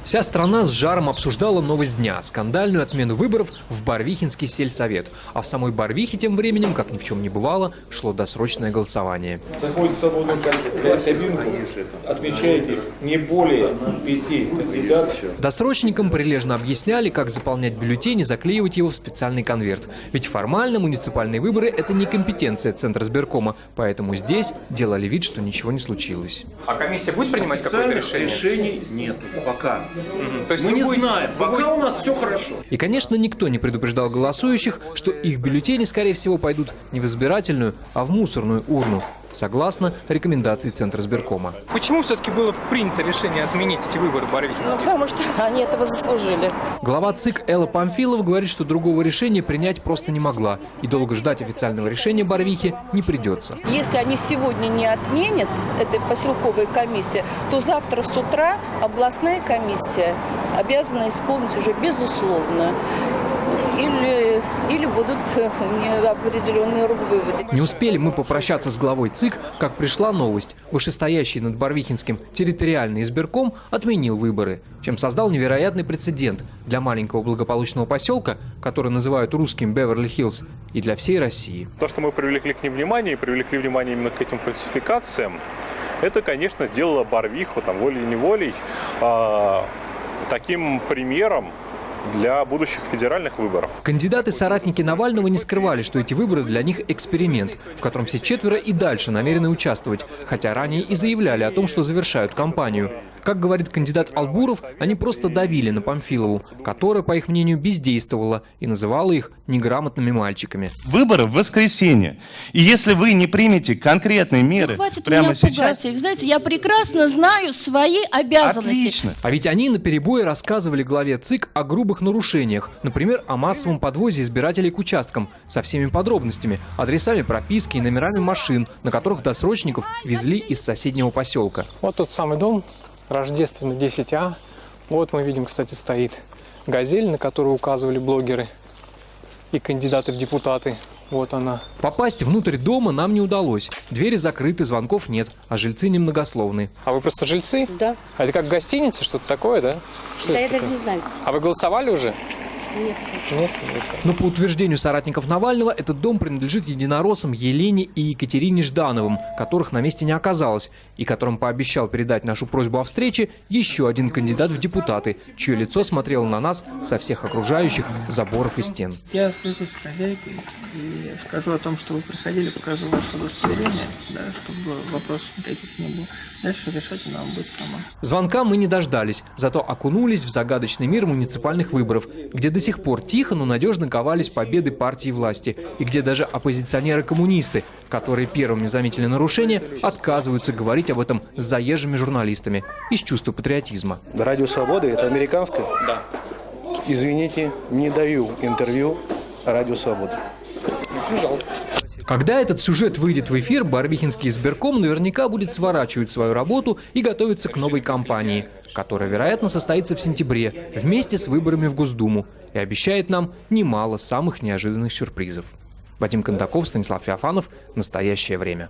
Вся страна с жаром обсуждала новость дня – скандальную отмену выборов в Барвихинский сельсовет. А в самой Барвихе тем временем, как ни в чем не бывало, шло досрочное голосование. Заходите в свободную кабинку, отмечаете не более 5 кандидатов. Досрочникам прилежно объясняли, как заполнять бюллетень и заклеивать его в специальный конверт. Ведь формально муниципальные выборы – это не компетенция Центрзбиркома, поэтому здесь делали вид, что ничего не случилось. А комиссия будет принимать какое-то решение? Решений нет пока. То есть мы не знаем, пока у нас все хорошо. И, конечно, никто не предупреждал голосующих, что их бюллетени, скорее всего, пойдут не в избирательную, а в мусорную урну, согласно рекомендации Центрзбиркома. Почему все-таки было принято решение отменить эти выборы барвихинские? Потому что они этого заслужили. Глава ЦИК Элла Памфилова говорит, что другого решения принять просто не могла. И долго ждать официального решения Барвихи не придется. Если они сегодня не отменят, эта поселковая комиссия, то завтра с утра областная комиссия обязана исполнить уже безусловно. Или будут неопределенные выводы. Не успели мы попрощаться с главой ЦИК, как пришла новость. Вышестоящий над Барвихинским территориальный избирком отменил выборы, чем создал невероятный прецедент для маленького благополучного поселка, который называют русским Беверли-Хиллз, и для всей России. То, что мы привлекли к ним внимание, и привлекли внимание именно к этим фальсификациям, это, конечно, сделало Барвиху волей-неволей таким примером для будущих федеральных выборов. Кандидаты-соратники Навального не скрывали, что эти выборы для них эксперимент, в котором все четверо и дальше намерены участвовать, хотя ранее и заявляли о том, что завершают кампанию. Как говорит кандидат Албуров, они просто давили на Памфилову, которая, по их мнению, бездействовала и называла их неграмотными мальчиками. Выборы в воскресенье. И если вы не примете конкретные меры прямо сейчас... Знаете, я прекрасно знаю свои обязанности. Отлично. А ведь они наперебой рассказывали главе ЦИК о грубых нарушениях. Например, о массовом подвозе избирателей к участкам со всеми подробностями, адресами прописки и номерами машин, на которых досрочников везли из соседнего поселка. Вот тот самый дом, Рождественный 10А. Вот мы видим, кстати, стоит «Газель», на которую указывали блогеры и кандидаты в депутаты. Вот она. Попасть внутрь дома нам не удалось. Двери закрыты, звонков нет, а жильцы немногословны. А вы просто жильцы? Да. А это как гостиница, что-то такое, да? Что Да, я это даже не знаю. А вы голосовали уже? Нет. Нет? Но по утверждению соратников Навального, этот дом принадлежит единороссам Елене и Екатерине Ждановым, которых на месте не оказалось, и которым пообещал передать нашу просьбу о встрече еще один кандидат в депутаты, чье лицо смотрело на нас со всех окружающих заборов и стен. Я свяжусь с хозяйкой и скажу о том, что вы приходили, покажу ваше удостоверение, да, чтобы вопросов никаких не было. Дальше решать она будет сама. Звонка мы не дождались, зато окунулись в загадочный мир муниципальных выборов, где до сих пор тихо, но надежно ковались победы партии власти, и где даже оппозиционеры-коммунисты, которые первыми заметили нарушение, отказываются говорить об этом с заезжими журналистами из чувства патриотизма. Радио «Свобода» — это американское? Да. Извините, не даю интервью Радио «Свобода». Когда этот сюжет выйдет в эфир, Барвихинский избирком наверняка будет сворачивать свою работу и готовиться к новой кампании, которая, вероятно, состоится в сентябре вместе с выборами в Госдуму и обещает нам немало самых неожиданных сюрпризов. Вадим Кондаков, Станислав Феофанов. Настоящее время.